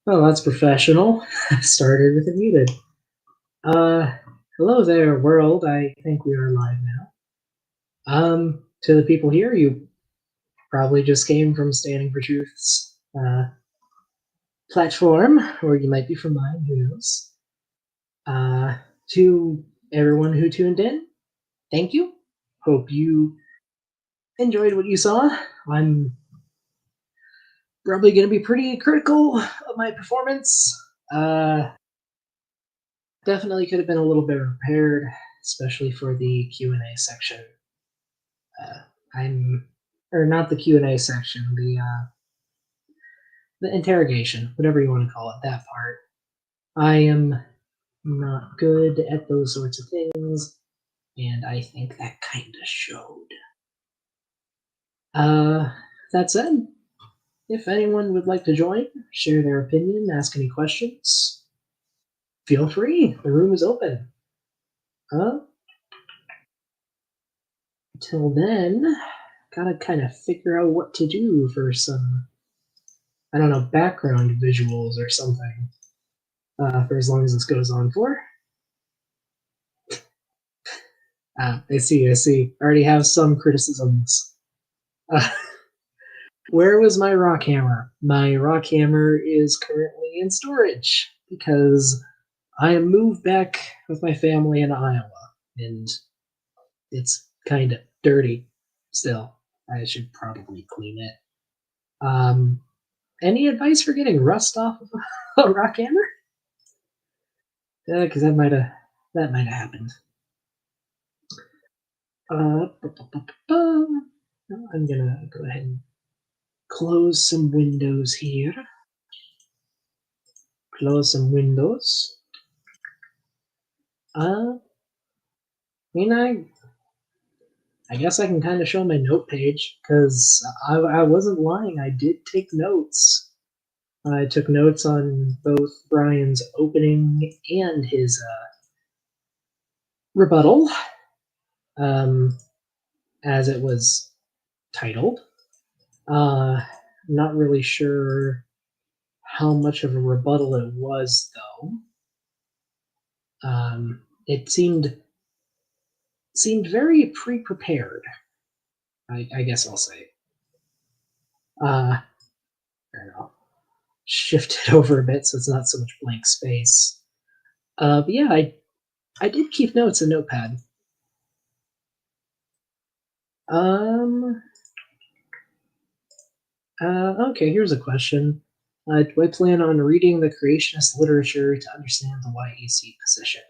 Oh, that's professional. Started with a muted. Uh, Hello there, world. I think we are live now. To the people here, you probably just came from Standing for Truth's platform, or you might be from mine, who knows. Uh, to everyone who tuned in, thank you. Hope you enjoyed what you saw. I'm probably going to be pretty critical of my performance. Uh, Definitely could have been a little bit prepared, especially for the Q&A section. Uh, I'm or not the Q&A section, the interrogation, whatever you want to call it, that part. I am not good at those sorts of things, and I think that kind of showed. Uh, that said, if anyone would like to join, share their opinion, ask any questions, feel free. The room is open. Uh, Till then, gotta kind of figure out what to do for some, I don't know, background visuals or something. For as long as this goes on for. I see, I see. I already have some criticisms. Uh, where was my rock hammer? My rock hammer is currently in storage because I moved back with my family in Iowa, and it's kind of dirty still. I should probably clean it. Any advice for getting rust off of a rock hammer? Yeah, because that might have happened. I'm gonna go ahead and close some windows here. Close some windows. I mean, I guess I can kind of show my note page because I wasn't lying. I did take notes. I took notes on both Brian's opening and his rebuttal, um, as it was titled. Not really sure how much of a rebuttal it was, though. It seemed very pre-prepared. I guess I'll say. I don't know. Shift it over a bit so it's not so much blank space. But yeah, I did keep notes in Notepad. Um. Okay, here's a question. Do I plan on reading the creationist literature to understand the YEC position?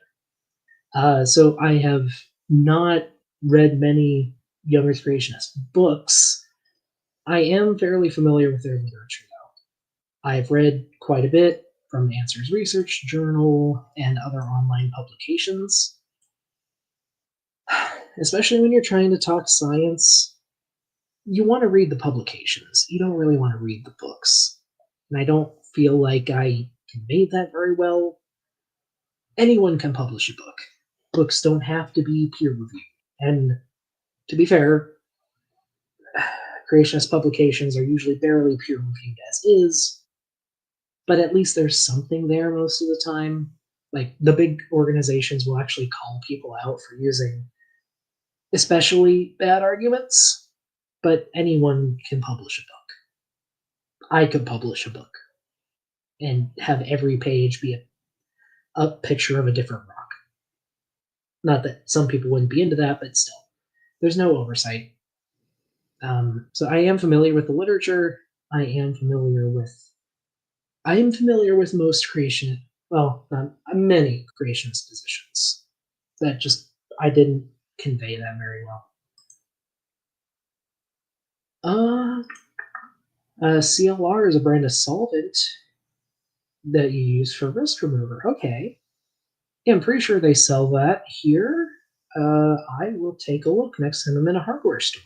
So I have not read many young Earth creationist books. I am fairly familiar with their literature, though. I've read quite a bit from Answers Research Journal and other online publications. Especially when you're trying to talk science, you want to read the publications. You don't really want to read the books. And I don't feel like I conveyed that very well. Anyone can publish a book. Books don't have to be peer reviewed. And to be fair, creationist publications are usually barely peer reviewed as is, but at least there's something there most of the time. Like the big organizations will actually call people out for using especially bad arguments, but anyone can publish a book. I could publish a book and have every page be a picture of a different rock. Not that some people wouldn't be into that, but still, there's no oversight. So I am familiar with the literature. I am familiar with most creation. Well, many creationist positions. That just I didn't convey that very well. Uh, CLR is a brand of solvent that you use for rust remover. Okay. Yeah, I'm pretty sure they sell that here. I will take a look next time I'm in a hardware store.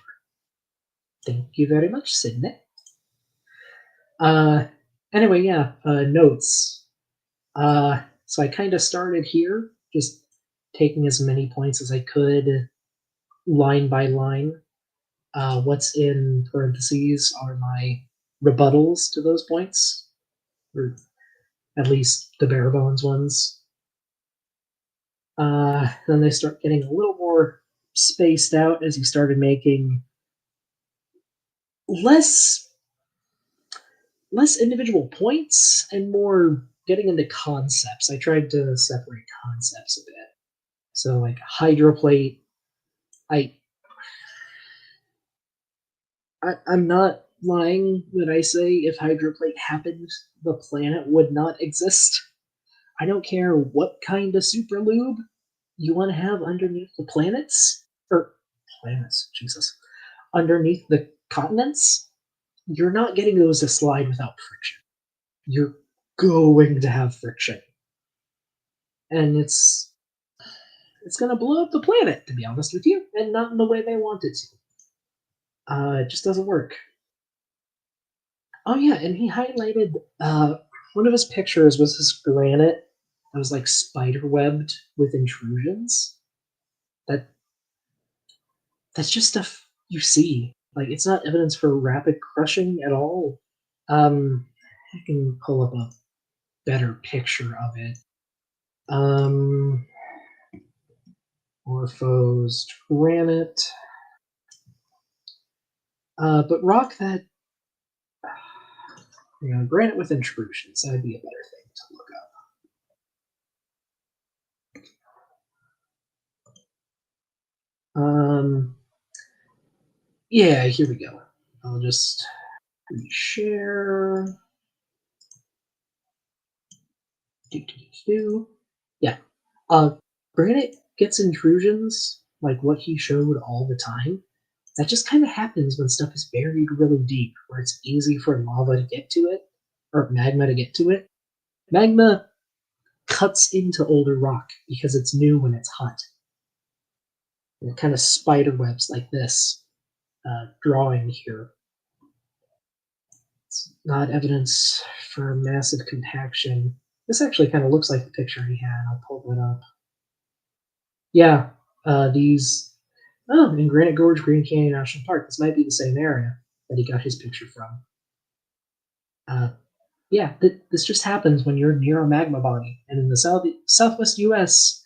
Thank you very much, Sydney. Uh, anyway, yeah, notes. So I kind of started here, just taking as many points as I could, line by line. What's in parentheses are my rebuttals to those points, or at least the bare bones ones. Then they start getting a little more spaced out as he started making less less individual points and more getting into concepts. I tried to separate concepts a bit. So like hydroplate, I, I'm not lying when I say if hydroplate happened, the planet would not exist. I don't care what kind of super lube you want to have underneath the planets or planets, Jesus, underneath the continents. You're not getting those to slide without friction. You're going to have friction, and it's going to blow up the planet. To be honest with you, and not in the way they want it to. It just doesn't work. Oh yeah, and he highlighted one of his pictures was this granite that was like spider webbed with intrusions. That that's just stuff you see. Like it's not evidence for rapid crushing at all. I can pull up a better picture of it. Um, Morphosed granite. But rock that, granite with intrusions. That'd be a better thing to look up. Yeah, here we go. I'll just reshare. Yeah. Uh, Granite gets intrusions like what he showed all the time. That just kind of happens when stuff is buried really deep, where it's easy for lava to get to it, or magma to get to it. Magma cuts into older rock because it's new when it's hot. And it kind of spider webs like this drawing here. It's not evidence for massive compaction. This actually kind of looks like the picture he had. I'll pull that up. Yeah, these. Oh, in Granite Gorge, Green Canyon National Park. This might be the same area that he got his picture from. Uh, yeah, this just happens when you're near a magma body, and in the southwest U.S.,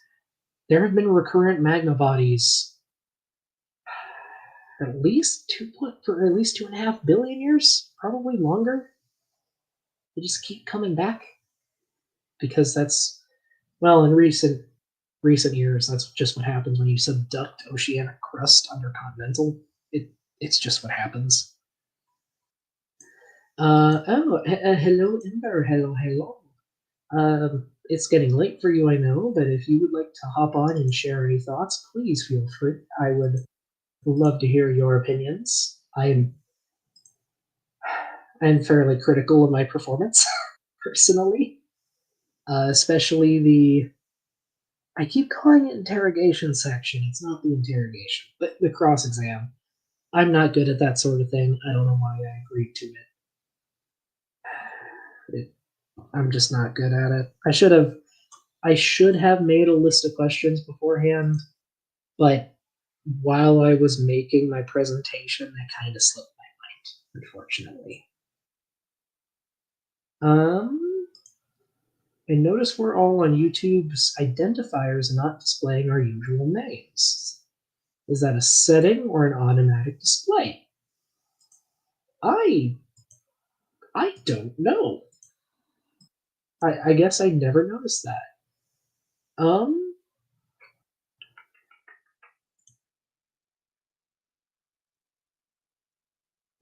there have been recurrent magma bodies at least for at least 2.5 billion years, probably longer. They just keep coming back because that's well, in recent years, that's just what happens when you subduct oceanic crust under continental. It's just what happens. Hello, Ember. Hello, hello. It's getting late for you, I know, but if you would like to hop on and share any thoughts, please feel free. I would love to hear your opinions. I'm fairly critical of my performance, personally, especially the. I keep calling it interrogation section. It's not the interrogation, but the cross exam. I'm not good at that sort of thing. I don't know why I agreed to it. I'm just not good at it. I should have made a list of questions beforehand, but while I was making my presentation, that kind of slipped my mind, unfortunately. Um, I notice we're all on YouTube's identifiers not displaying our usual names. Is that a setting or an automatic display? I I don't know. I guess I never noticed that. Um,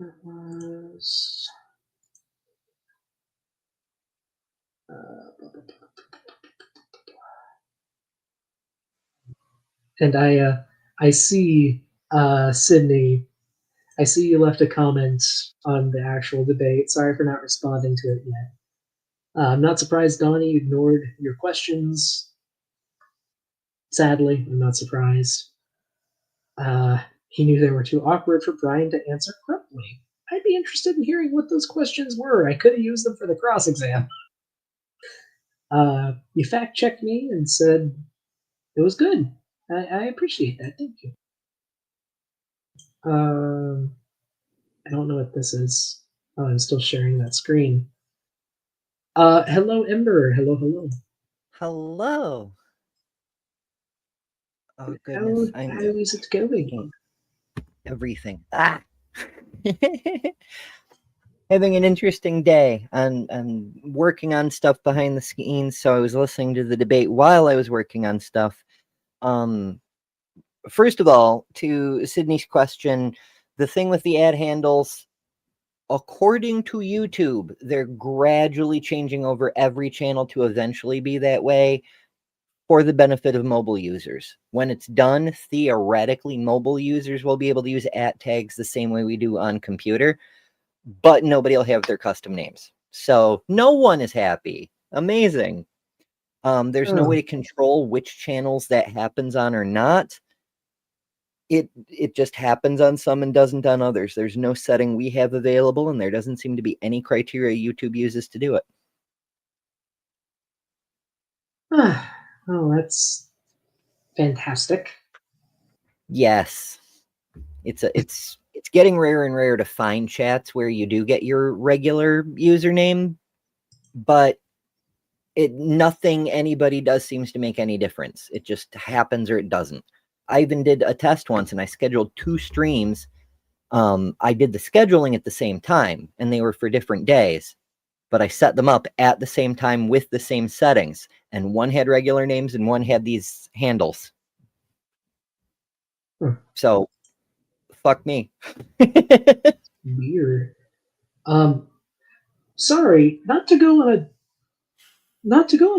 it was, and I see Sydney. I see you left a comment on the actual debate. Sorry for not responding to it yet. I'm not surprised Donnie ignored your questions. Sadly, I'm not surprised. He knew they were too awkward for Brian to answer correctly. I'd be interested in hearing what those questions were. I could have used them for the cross exam. You fact checked me and said it was good. I appreciate that. Thank you. Um, I don't know what this is. Oh, I'm still sharing that screen. Hello, Ember. Hello, hello. Hello. Oh How goodness, I'm how is it going? thinking everything. Having an interesting day. I'm working on stuff behind the scenes, so I was listening to the debate while I was working on stuff. Um, First of all, to Sydney's question, the thing with the ad handles, according to YouTube, they're gradually changing over every channel to eventually be that way, for the benefit of mobile users. When it's done, theoretically, mobile users will be able to use at tags the same way we do on computer, but nobody will have their custom names. So no one is happy. Amazing. There's no way Oh, to control which channels that happens on or not. It just happens on some and doesn't on others. There's no setting we have available, and there doesn't seem to be any criteria YouTube uses to do it. oh, that's fantastic. Yes, it's getting rarer and rarer to find chats where you do get your regular username, but it nothing anybody does seems to make any difference. It just happens or it doesn't. I even did a test once and I scheduled 2 streams. I did the scheduling at the same time and they were for different days, but I set them up at the same time with the same settings, and one had regular names and one had these handles. Hmm, So fuck me. weird. Um, sorry, not to go on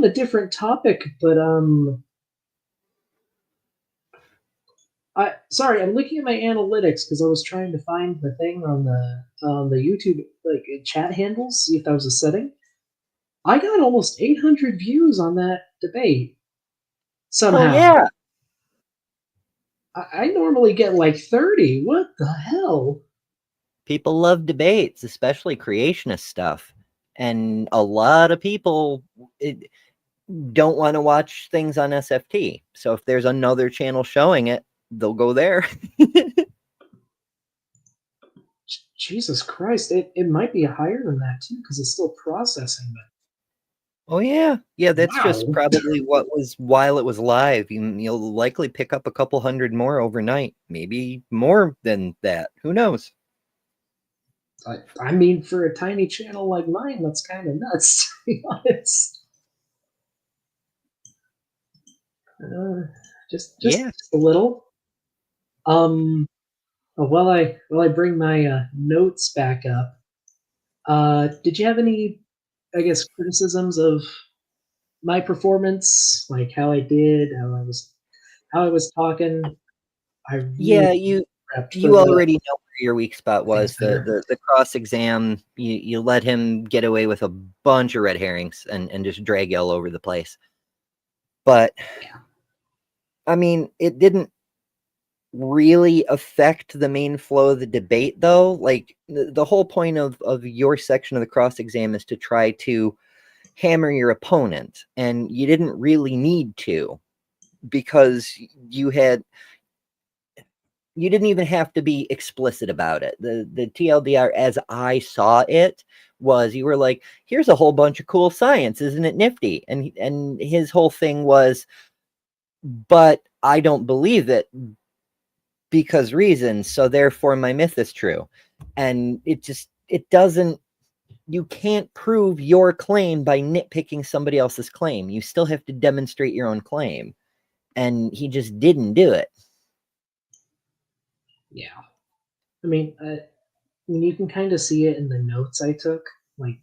a different topic, but I'm looking at my analytics because I was trying to find the thing on the YouTube like chat handles, see if that was a setting. I got almost 800 views on that debate Hell somehow. yeah. I normally get like 30. What the hell? People love debates, especially creationist stuff. And a lot of people don't want to watch things on SFT. So if there's another channel showing it, they'll go there. Jesus Christ, it might be higher than that too because it's still processing. Oh yeah, yeah. But That's just wow, probably what was while it was live. You'll likely pick up a couple hundred more overnight, maybe more than that. Who knows? I mean, for a tiny channel like mine, that's kind of nuts. To be honest, uh, just just Yeah, just a little. Um, while I bring my notes back up, did you have any, I guess, criticisms of my performance, like how I did, how I was talking? I really yeah. You prepped for you the already know where your weak spot things was. The better. the, the cross exam. You let him get away with a bunch of red herrings and just drag you all over the place. But Yeah. I mean, it didn't really affect the main flow of the debate, though. Like the whole point of your section of the cross exam is to try to hammer your opponent, and you didn't really need to, because you didn't even have to be explicit about it. The TLDR as I saw it was, you were like, here's a whole bunch of cool science, isn't it nifty? And his whole thing was, but I don't believe it because reasons, so therefore my myth is true. And it doesn't, you can't prove your claim by nitpicking somebody else's claim. You still have to demonstrate your own claim. And he just didn't do it. Yeah. I mean, you can kind of see it in the notes I took. Like,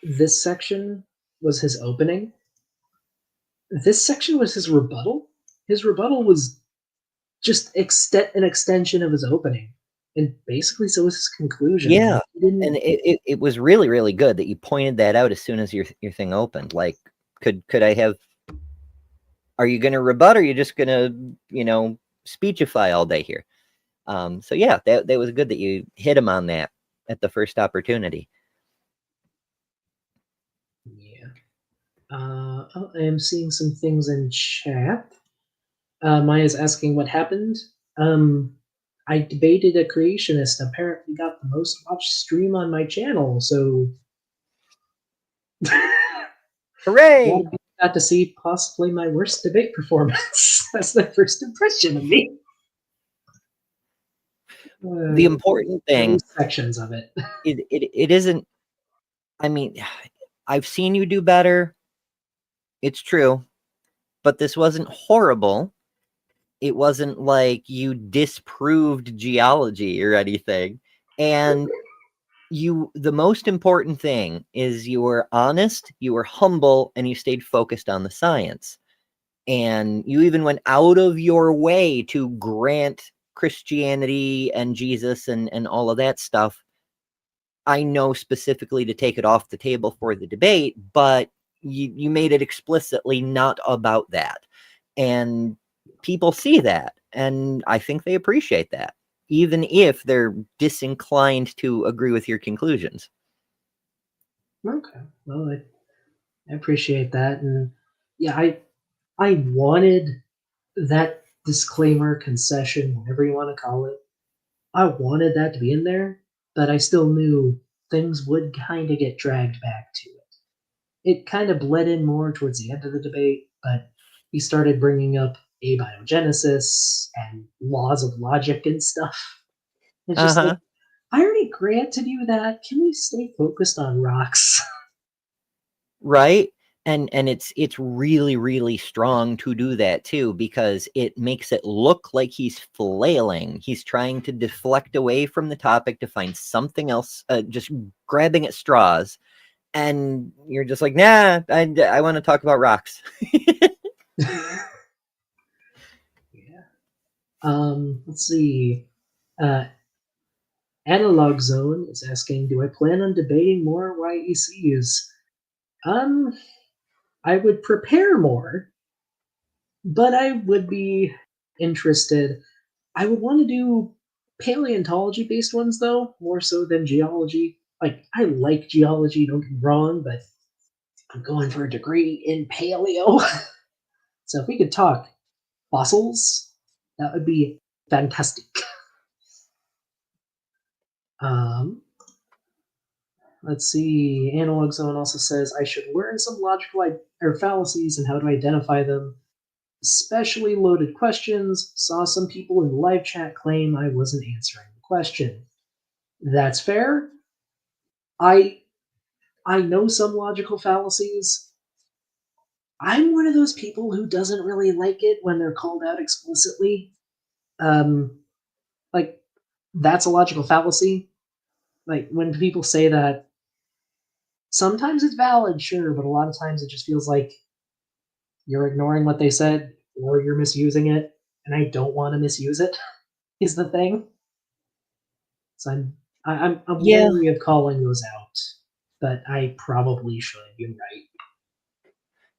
this section was his opening. This section was his rebuttal. His rebuttal was just an extension of his opening, and basically so was his conclusion. Yeah. Like, he didn't. And it was really, really good that you pointed that out as soon as your thing opened. Like, could I have, are you gonna rebut, or are you just gonna, speechify all day here? So yeah, that was good that you hit him on that at the first opportunity. Yeah. I am seeing some things in chat. Maya's asking what happened. I debated a creationist. Apparently, got the most watched stream on my channel. So Hooray! Well, you got to see possibly my worst debate performance. That's the first impression of me. The important At thing, least sections of it. it isn't, I mean, I've seen you do better. It's true. But this wasn't horrible. It wasn't like you disproved geology or anything. And the most important thing is you were honest, you were humble, and you stayed focused on the science. And you even went out of your way to grant Christianity and Jesus and all of that stuff. I know specifically to take it off the table for the debate, but you made it explicitly not about that. And people see that, and I think they appreciate that, even if they're disinclined to agree with your conclusions. Okay. Well, I appreciate that. And yeah, I wanted that disclaimer, concession, whatever you want to call it. I wanted that to be in there, but I still knew things would kind of get dragged back to it. It kind of bled in more towards the end of the debate, but he started bringing up abiogenesis and laws of logic and stuff. It's just like, Uh-huh. I already granted you that. Can we stay focused on rocks? Right? And it's really, really strong to do that too, because it makes it look like he's flailing. He's trying to deflect away from the topic to find something else, just grabbing at straws. And you're just like, nah, I want to talk about rocks. Yeah. Let's see. Uh, Analog Zone is asking, do I plan on debating more YECs? Um, I would prepare more, but I would be interested. I would want to do paleontology based ones though, more so than geology. Like, I like geology, don't get me wrong, but I'm going for a degree in paleo. So if we could talk fossils, that would be fantastic. Um, let's see. Analog Zone also says I should learn some logical or fallacies and how to identify them. Especially loaded questions. Saw some people in the live chat claim I wasn't answering the question. That's fair. I I know some logical fallacies. I'm one of those people who doesn't really like it when they're called out explicitly. Um, like that's a logical fallacy. Like when people say that, sometimes it's valid, sure, but a lot of times it just feels like you're ignoring what they said or you're misusing it, and I don't want to misuse it. Is the thing. So I'm Yeah. wary of calling those out, but I probably should. You're right.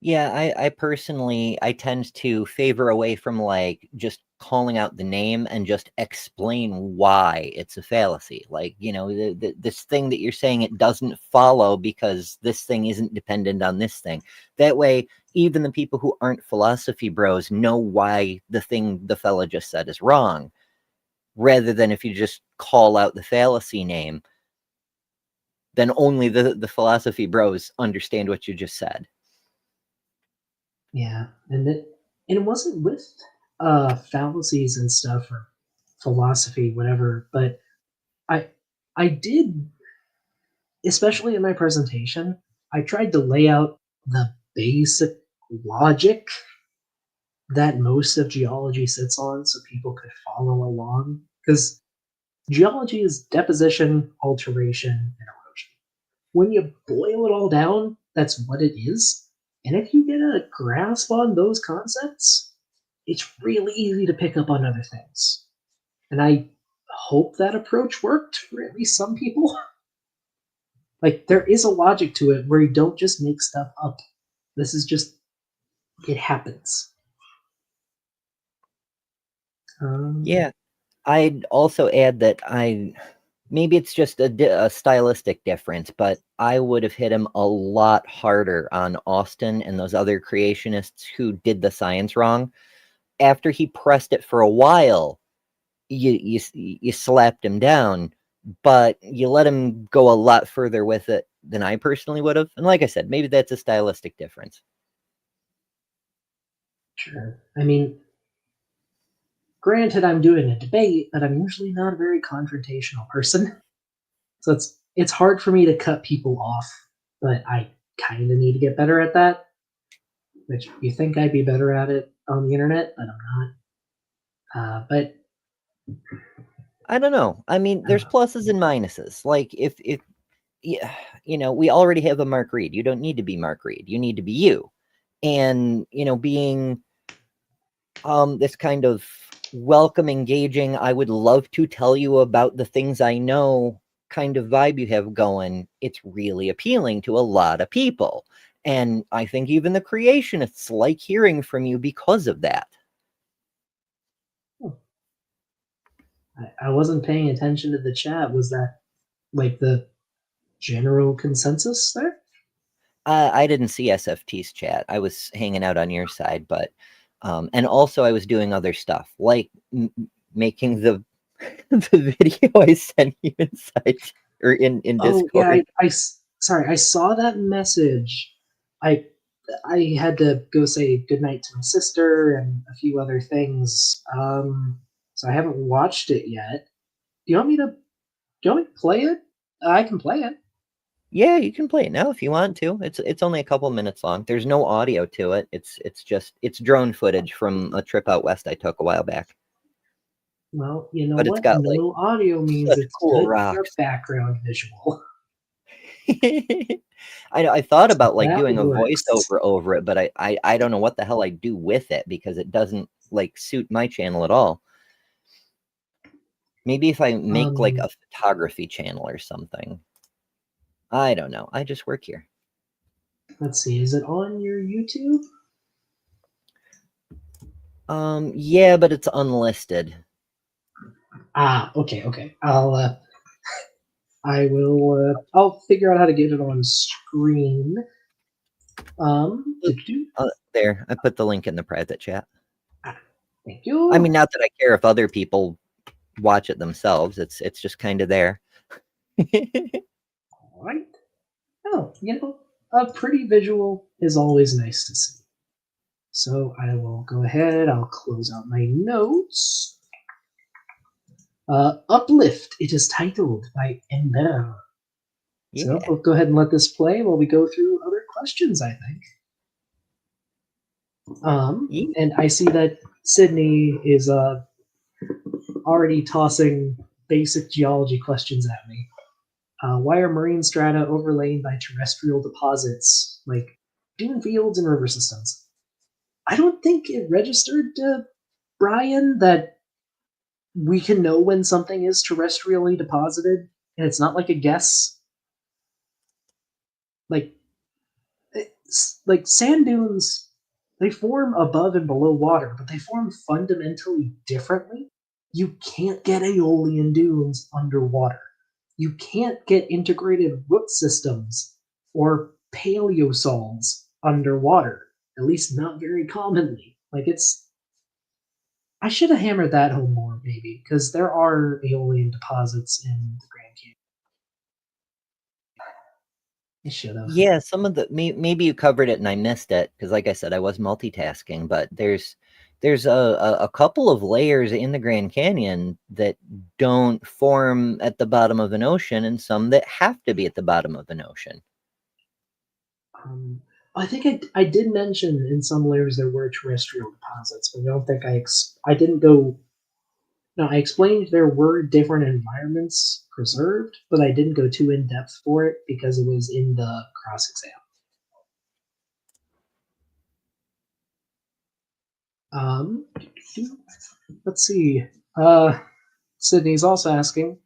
Yeah, I personally, I tend to favor away from like just calling out the name and just explain why it's a fallacy. Like, this thing that you're saying, it doesn't follow because this thing isn't dependent on this thing. That way, even the people who aren't philosophy bros know why the thing the fella just said is wrong, rather than if you just call out the fallacy name, then only the philosophy bros understand what you just said. Yeah, and it wasn't with fallacies and stuff or philosophy, whatever. But I I did, especially in my presentation, I tried to lay out the basic logic that most of geology sits on, so people could follow along. Because geology is deposition, alteration, and erosion. When you boil it all down, that's what it is. And if you get a grasp on those concepts, it's really easy to pick up on other things. And I hope that approach worked for at least some people. Like, there is a logic to it where you don't just make stuff up. This is just, it happens. Um, Yeah. I'd also add that maybe it's just a stylistic difference, but I would have hit him a lot harder on Austin and those other creationists who did the science wrong. After he pressed it for a while, you slapped him down, but you let him go a lot further with it than I personally would have. And like I said, maybe that's a stylistic difference. Sure. I mean, granted, I'm doing a debate, but I'm usually not a very confrontational person. So it's hard for me to cut people off, but I kind of need to get better at that. Which you think I'd be better at it on the internet, but I'm not. But I don't know. I mean, I don't there's know. pluses and minuses. Like if yeah, you know, we already have a Mark Reed. You don't need to be Mark Reed. You need to be you. And, you know, being this kind of welcome, engaging, I would love to tell you about the things I know kind of vibe you have going. It's really appealing to a lot of people. And I think even the creationists like hearing from you because of that. I wasn't paying attention to the chat. Was that like the general consensus there? I didn't see SFT's chat. I was hanging out on your side, but and also I was doing other stuff like making the the video I sent you inside or in Oh yeah, Discord. sorry, I saw that message. I I had to go say goodnight to my sister and a few other things. So I haven't watched it yet. Do you want me to? Do you want me to play it? I can play it. Yeah, you can play it now if you want to. It's only a couple minutes long. There's no audio to it. It's just it's drone footage from a trip out west I took a while back. Well, you know But it's what? got like No audio means such it's cool good for a rocks. background visual. I know I thought So about like that doing a works. voiceover over it, but I don't know what the hell I'd do with it because it doesn't like suit my channel at all. Maybe if I make like Um, a photography channel or something. I don't know. I just work here. let's see. Is it on your YouTube? Yeah, but it's unlisted. Ah, okay, okay. I will. I'll figure out how to get it on screen. Did you? There, I put the link in the private chat. Ah, thank I you. mean, not that I care if other people watch it themselves. It's just kind of there. All right. Oh, a pretty visual is always nice to see. So I will go ahead. I'll close out my notes. Uplift. It is titled by Ember. So Yeah. we'll go ahead and let this play while we go through other questions. I think. Yeah. And I see that Sydney is already tossing basic geology questions at me. Why are marine strata overlain by terrestrial deposits like dune fields and river systems? I don't think it registered to Brian that we can know when something is terrestrially deposited, and it's not like a guess. Like like sand dunes, they form above and below water, but they form fundamentally differently. You can't get aeolian dunes underwater. You can't get integrated root systems or paleosols underwater, at least not very commonly. Like it's I should have hammered that home more, maybe, because there are aeolian deposits in the Grand Canyon. I should have. Yeah, some of the maybe you covered it and I missed it because, like I said, I was multitasking. But there's a couple of layers in the Grand Canyon that don't form at the bottom of an ocean, and some that have to be at the bottom of an ocean. Um, I think I did mention in some layers there were terrestrial deposits, but I don't think I didn't go. No, I explained there were different environments preserved, but I didn't go too in depth for it because it was in the cross exam. Um, let's see. Sydney's also asking,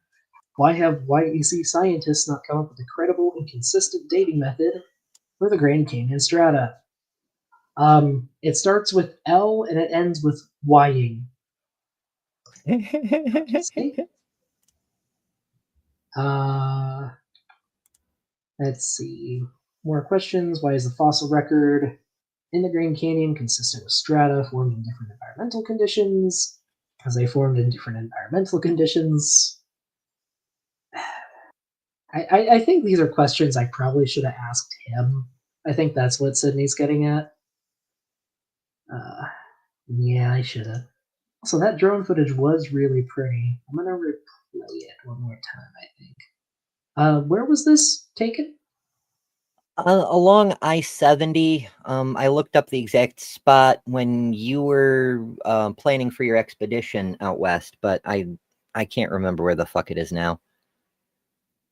why have YEC scientists not come up with a credible and consistent dating method for the Grand Canyon strata? It starts with L and it ends with Ying. See? Uh, let's see. More questions. Why is the fossil record in the Grand Canyon consistent with strata formed in different environmental conditions? Because they formed in different environmental conditions. I think these are questions I probably should have asked him. I think that's what Sydney's getting at. Uh, yeah, I should have. So that drone footage was really pretty. I'm gonna replay it one more time, I think. Where was this taken? Along I-70, I looked up the exact spot when you were planning for your expedition out west, but I can't remember where the fuck it is now.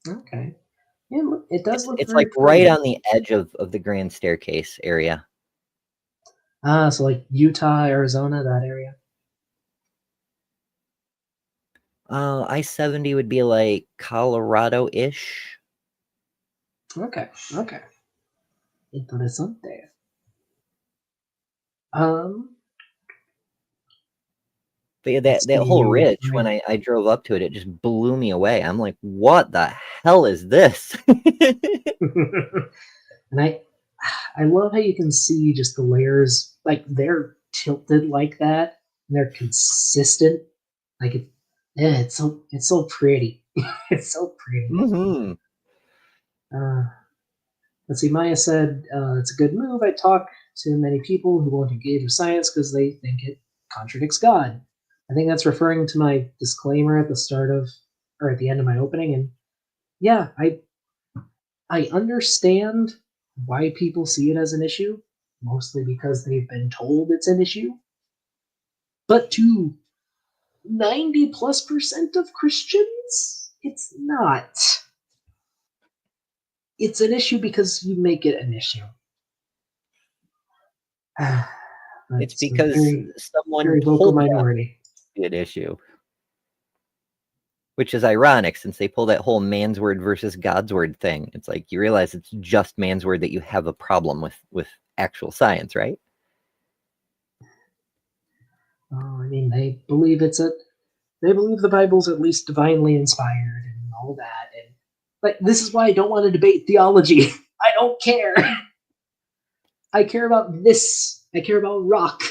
Okay. Yeah, it does look It's very like right pretty. on the edge of the Grand Staircase area. So like Utah, Arizona, that area. I-70 would be like Colorado-ish. Okay, okay. Interesante. Um, But yeah, let's that whole see. ridge, when I drove up to it, it just blew me away. I'm like, what the hell is this? And I love how you can see just the layers, like they're tilted like that, and they're consistent. Like yeah, it's so pretty. It's so pretty. Hmm. Uh, let's see. Maya said it's a good move. I talk to many people who won't engage with science because they think it contradicts God. I think that's referring to my disclaimer at the start of or at the end of my opening. And yeah, I understand why people see it as an issue, mostly because they've been told it's an issue. But to 90+% of Christians, it's not. It's an issue because you make it an issue. It's That's a because very, someone very vocal told them minority. to be an issue, which is ironic since they pull that whole man's word versus God's word thing. It's like you realize it's just man's word that you have a problem with actual science, right? I mean, they believe the Bible's at least divinely inspired and all that. And like, this is why I don't want to debate theology. I don't care. I care about this. I care about rock.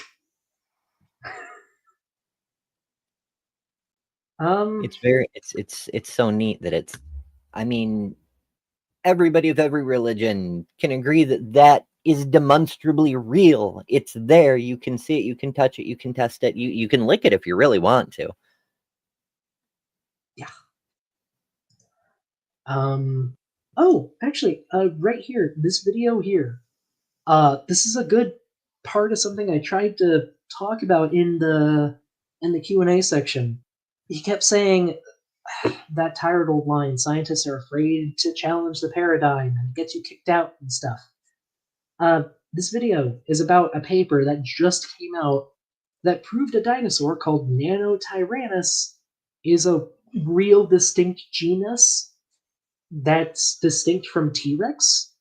Um, It's so neat that it's, I mean, everybody of every religion can agree that that is demonstrably real. It's there. You can see it. You can touch it. You can test it. You can lick it if you really want to. yeah. Um, oh, actually, right here, this video here. This is a good part of something I tried to talk about in the Q&A section. He kept saying that tired old line, scientists are afraid to challenge the paradigm and it gets you kicked out and stuff. Uh, this video is about a paper that just came out that proved a dinosaur called Nanotyrannus is a real distinct genus that's distinct from T-Rex.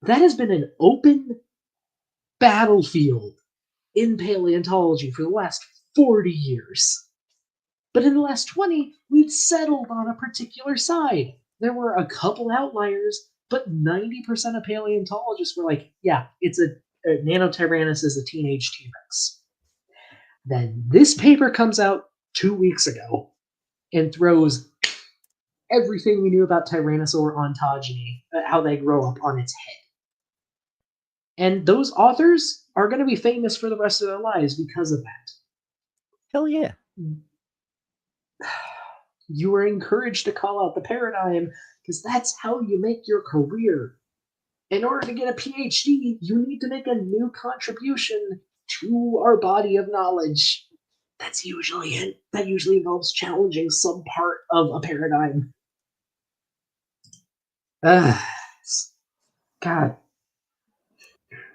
That has been an open battlefield in paleontology for the last 40 years. But in the last 20, we've settled on a particular side. There were a couple outliers, but 90% of paleontologists were like, yeah, it's a Nanotyrannus is a teenage T Rex. Then this paper comes out 2 weeks ago and throws everything we knew about Tyrannosaur ontogeny, how they grow up, on its head. And those authors are going to be famous for the rest of their lives because of that. Hell yeah. You were encouraged to call out the paradigm because that's how you make your career. In order to get a PhD, you need to make a new contribution to our body of knowledge. That's usually it. That usually involves challenging some part of a paradigm. Ugh. God,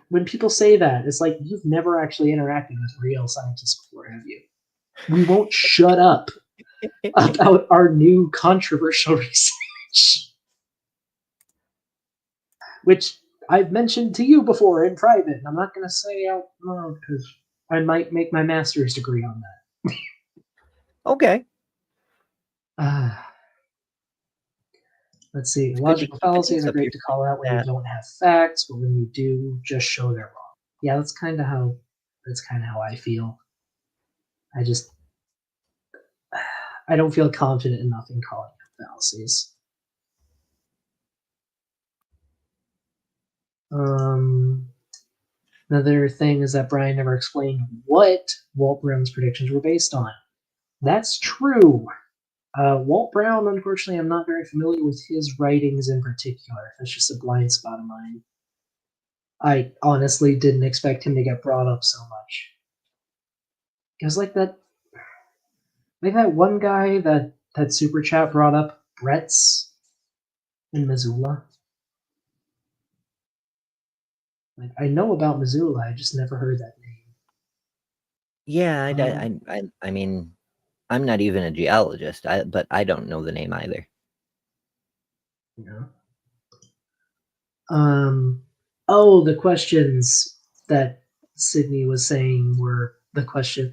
when people say that, it's like you've never actually interacted with real scientists before, have you? We won't shut up about our new controversial research, which I've mentioned to you before in private. And I'm not going to say out loud because I might make my master's degree on that. Okay. Uh, let's see. It's good to Logical keep an fallacies ace are up great your to sleeve call out when you like that. don't have facts, but when you do, just show they're wrong. Yeah, that's kind of how I feel. I just I don't feel confident enough in calling out fallacies. Um, Another thing is that Brian never explained what Walt Brown's predictions were based on. That's true. Walt Brown, unfortunately, I'm not very familiar with his writings in particular. That's just a blind spot of mine. I honestly didn't expect him to get brought up so much. Because like that one guy that super chat brought up, Brett's in Missoula. Like I know about Missoula, I just never heard that name. Yeah, Um, I mean, I'm not even a geologist, but I don't know the name either. yeah. Oh, the questions that Sydney was saying were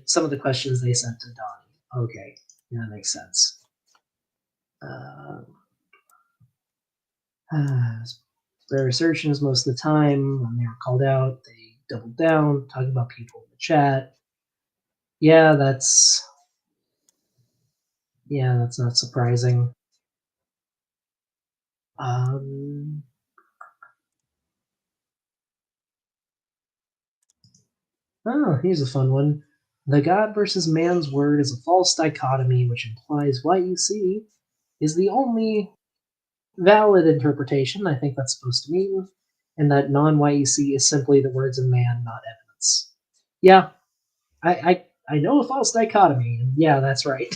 some of the questions they sent to Donnie. Okay, yeah, that makes sense. Their assertions most of the time when they were called out, they doubled down, talking about people in the chat. Yeah, that's not surprising. Um, oh, here's a fun one. The God versus man's word is a false dichotomy, which implies what you see is the only valid interpretation. I think that's supposed to mean, and that non-YEC is simply the words of man, not evidence. Yeah, I know a false dichotomy, and yeah, that's right.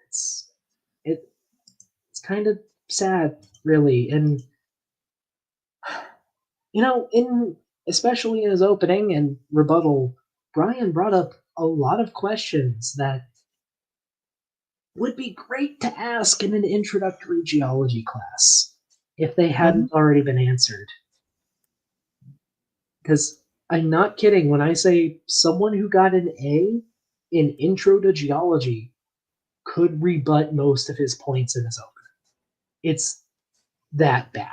it's it, it's kind of sad, really, and in especially in his opening and rebuttal, Brian brought up a lot of questions that would be great to ask in an introductory geology class if they Mhm. hadn't already been answered. Because I'm not kidding when I say someone who got an A in Intro to Geology could rebut most of his points in his opening. It's that bad.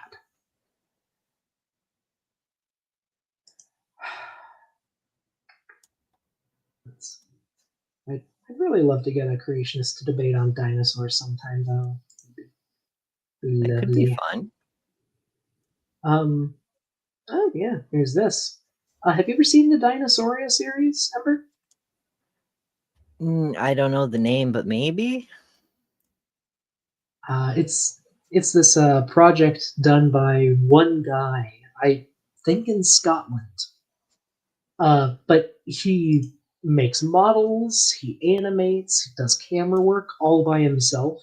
I'd really love to get a creationist to debate on dinosaurs sometime, though. That could be Lovely. fun. Um. Oh yeah. Here's this. Have you ever seen the Dinosauria series, Ember? I don't know the name, but maybe. It's this project done by one guy, I think in Scotland. But he makes models, he animates, he does camera work all by himself.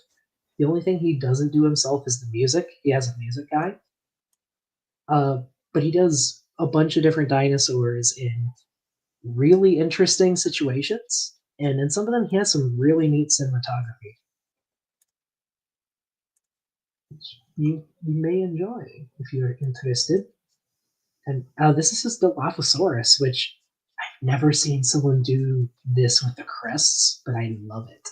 The only thing he doesn't do himself is the music. He has a music guy. But he does a bunch of different dinosaurs in really interesting situations, and in some of them, he has some really neat cinematography, which you may enjoy if you're interested. And this is just the Dilophosaurus, which I've never seen someone do this with the crests, but I love it.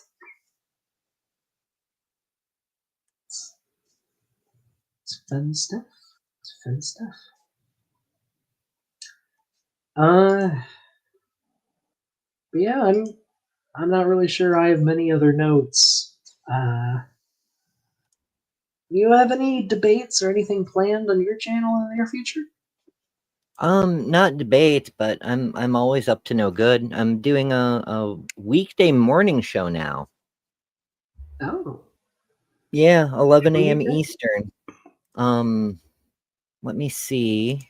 It's fun stuff. It's fun stuff. Uh, but yeah, I'm not really sure I have many other notes. Do you have any debates or anything planned on your channel in the near future? Not debate, but I'm always up to no good. I'm doing a weekday morning show now. Oh, Yeah, 11 what do you a.m. think? Eastern. Let me see,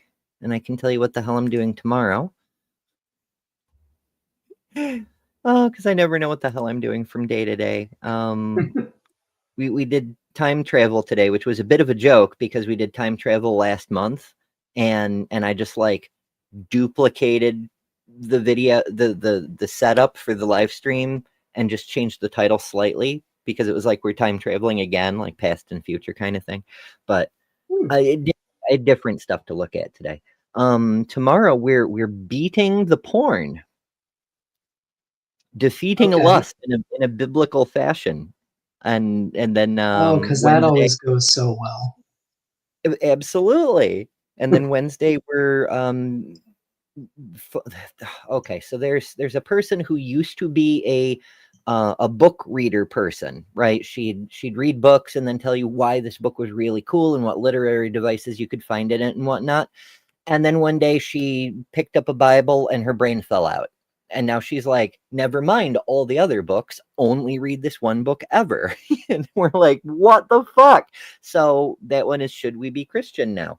and I can tell you what the hell I'm doing tomorrow. Oh, because I never know what the hell I'm doing from day to day. We did time travel today, which was a bit of a joke because we did time travel last month, and I just like duplicated the video, the setup for the live stream, and just changed the title slightly because it was like we're time traveling again, like past and future kind of thing. But Hmm, I had different stuff to look at today. Tomorrow we're beating the porn, defeating a okay. lust in a biblical fashion, and then Oh, because that Wednesday, always goes so well. absolutely, and then Wednesday we're okay. So there's a person who used to be a book reader person, right? She'd read books and then tell you why this book was really cool and what literary devices you could find in it and whatnot. And then one day she picked up a Bible and her brain fell out. And now she's like, never mind all the other books, only read this one book ever. And we're like, what the fuck? So that one is Should We Be Christian Now?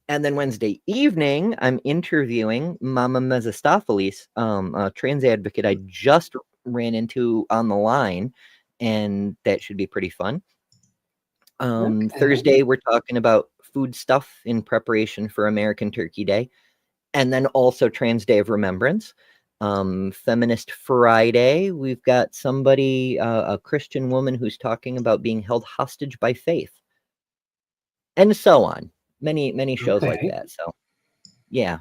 And then Wednesday evening, I'm interviewing Mama Mephistopheles, a trans advocate I just ran into on the line, and that should be pretty fun. Okay. Thursday, we're talking about food stuff in preparation for American Turkey Day, and then also Trans Day of Remembrance. Feminist Friday, we've got somebody, a Christian woman who's talking about being held hostage by faith, and so on. Many shows like Okay. that. So, yeah,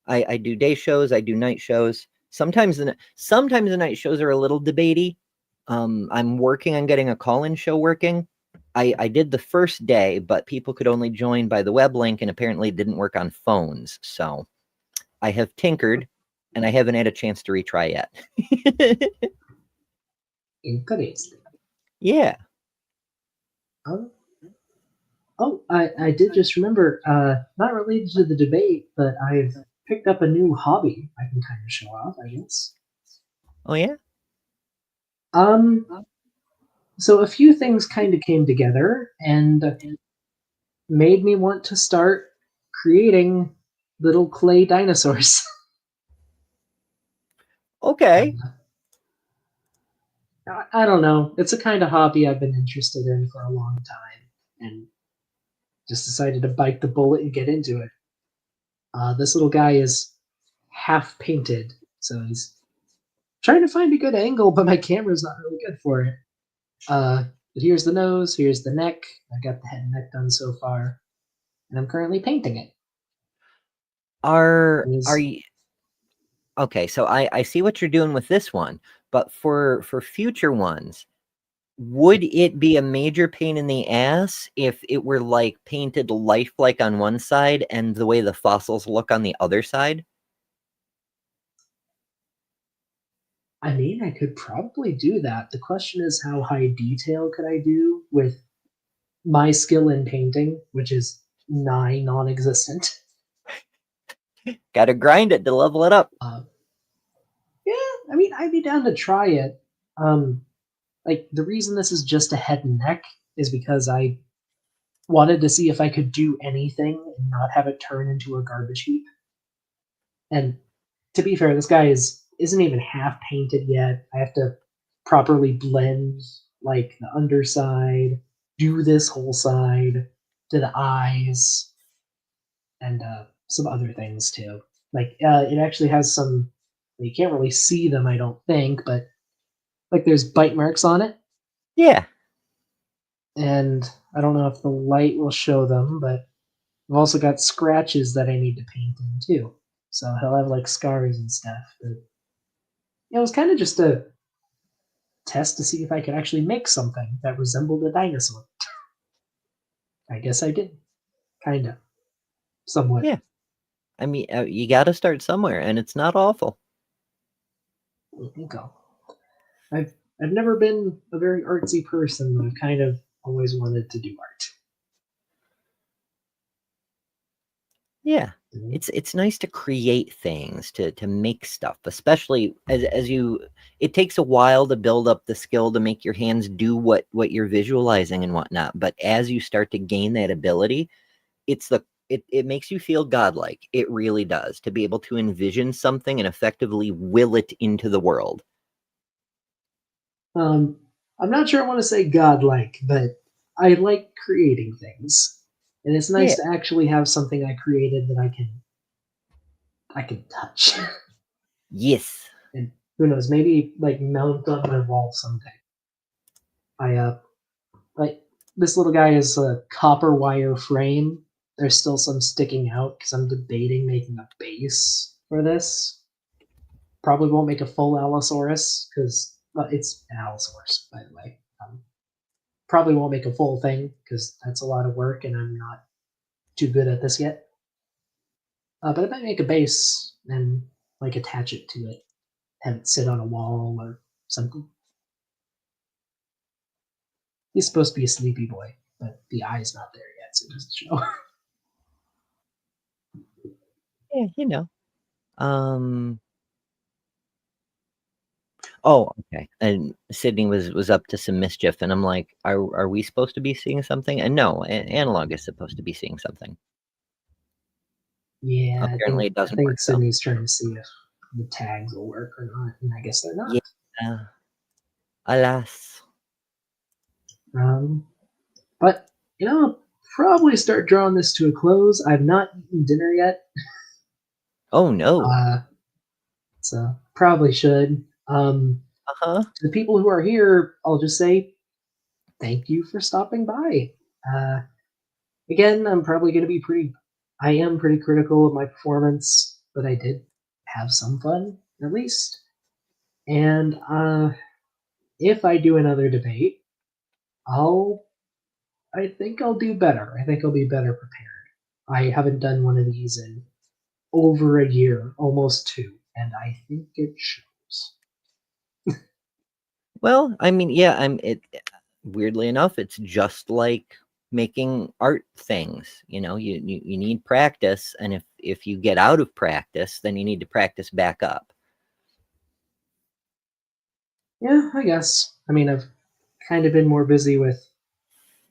I do day shows, I do night shows. Sometimes the night shows are a little debatey. I'm working on getting a call-in show working. I did the first day, but people could only join by the web link, and apparently it didn't work on phones. So I have tinkered, and I haven't had a chance to retry yet. Interesting. Yeah. Um, oh, I did just remember, not related to the debate, but I've picked up a new hobby I can kind of show off, I guess. Oh yeah. Um, so a few things kind of came together and made me want to start creating little clay dinosaurs. Okay. I don't know. It's a kind of hobby I've been interested in for a long time, and just decided to bite the bullet and get into it. This little guy is half painted, so he's trying to find a good angle, but my camera's not really good for it. But here's the nose, here's the neck. I got the head and neck done so far, and I'm currently painting it. Are you okay? So I see what you're doing with this one, but for future ones, would it be a major pain in the ass if it were like painted lifelike on one side and the way the fossils look on the other side? I mean, I could probably do that. The question is, how high detail could I do with my skill in painting, which is nigh non-existent. Got to grind it to level it up. Yeah, I mean, I'd be down to try it. Um, like the reason this is just a head and neck is because I wanted to see if I could do anything and not have it turn into a garbage heap. And to be fair, this guy isn't even half painted yet. I have to properly blend like the underside, do this whole side, to the eyes, and some other things too. Like it actually has some. You can't really see them, I don't think, but like there's bite marks on it, Yeah. and I don't know if the light will show them, but I've also got scratches that I need to paint in too. So he'll have like scars and stuff. But it was kind of just a test to see if I could actually make something that resembled a dinosaur. I guess I did, kind of, somewhat. Yeah. I mean, you got to start somewhere, and it's not awful. Okay. I've never been a very artsy person, but I've kind of always wanted to do art. Yeah. Mhm. It's nice to create things, to make stuff, especially as you it takes a while to build up the skill to make your hands do what you're visualizing and whatnot. But as you start to gain that ability, it makes you feel godlike. It really does, to be able to envision something and effectively will it into the world. Um, I'm not sure I want to say godlike, but I like creating things, and it's Yeah. nice to actually have something I created that I can touch. Yes. And who knows, maybe like mount on my wall someday. I like this little guy is a copper wire frame. There's still some sticking out because I'm debating making a base for this. Probably won't make a full Allosaurus because it's an Allosaurus, by the way. Probably won't make a full thing because that's a lot of work and I'm not too good at this yet. But I might make a base and like attach it to it. have it sit on a wall or something. He's supposed to be a sleepy boy, but the eye's not there yet, so it doesn't show. Yeah, you know. Oh, okay. And Sydney was up to some mischief, and I'm like, are we supposed to be seeing something? And no, Analog is supposed to be seeing something. Yeah, Apparently, it I doesn't think work though. Sydney's trying to see if the tags will work or not, and I guess they're not. Yeah. Alas. But I'll probably start drawing this to a close. I've not eaten dinner yet, Oh no. so probably should. Uh-huh. To the people who are here, I'll just say thank you for stopping by. Again, I'm probably going to be I am pretty critical of my performance, but I did have some fun, at least. And if I do another debate, I think I'll do better. I think I'll be better prepared. I haven't done one of these in over a year, almost 2, and I think it shows. Well, I mean, yeah, weirdly enough, it's just like making art things. You need practice, and if you get out of practice, then you need to practice back up. Yeah, I guess. I mean, I've kind of been more busy with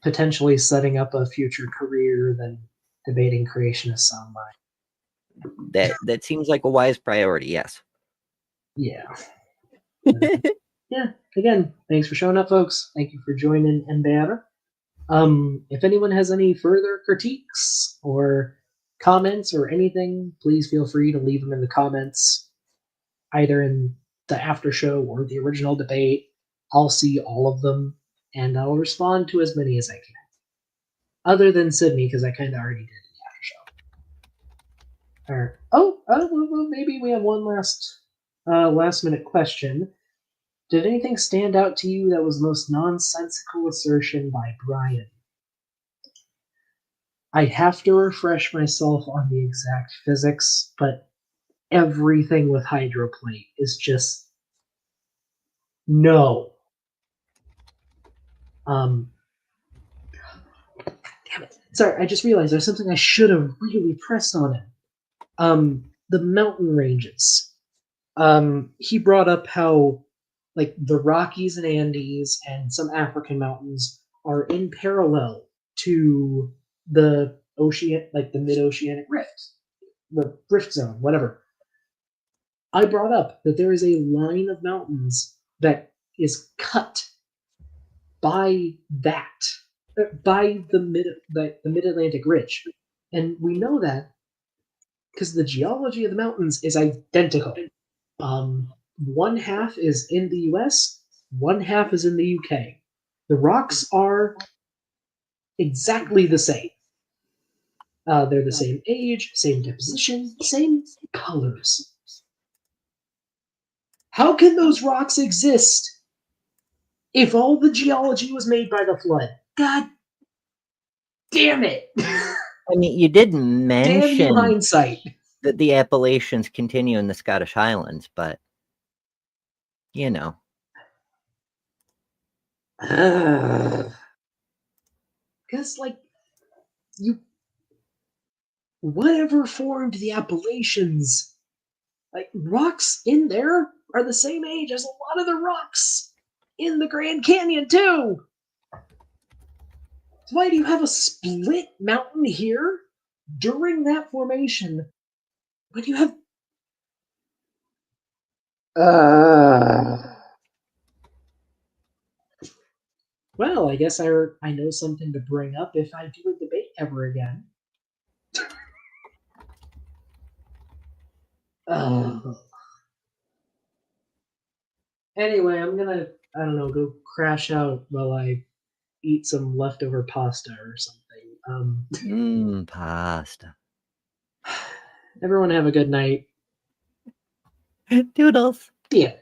potentially setting up a future career than debating creationist soundbite. That seems like a wise priority, yes. Yeah. Yeah, again, thanks for showing up, folks. Thank you for joining and banner. If anyone has any further critiques or comments or anything, please feel free to leave them in the comments, either in the after show or the original debate. I'll see all of them, and I'll respond to as many as I can. Other than Sydney, because I kind of already did the after show. Or well, maybe we have one last minute question. Did anything stand out to you that was the most nonsensical assertion by Brian? I have to refresh myself on the exact physics, but everything with hydroplate is just no. Damn it. Sorry, I just realized there's something I should have really pressed on it. The mountain ranges. He brought up how like the Rockies and Andes and some African mountains are in parallel to the ocean, like the mid-oceanic rift, the rift zone, whatever. I brought up that there is a line of mountains that is cut by that, by the mid Atlantic ridge, and we know that because the geology of the mountains is identical. One half is in the U.S., one half is in the U.K. The rocks are exactly the same. They're the same age, same deposition, same colors. How can those rocks exist if all the geology was made by the flood? God damn it! I mean, you did mention Damn you, hindsight. that the Appalachians continue in the Scottish Highlands, but Because like you, whatever formed the Appalachians, like rocks in there are the same age as a lot of the rocks in the Grand Canyon too. So why do you have a split mountain here during that formation? When you have well, I guess I know something to bring up if I do a debate ever again. Anyway, I'm gonna I don't know go crash out while I eat some leftover pasta or something. Pasta. Everyone have a good night. Doodles. Yeah.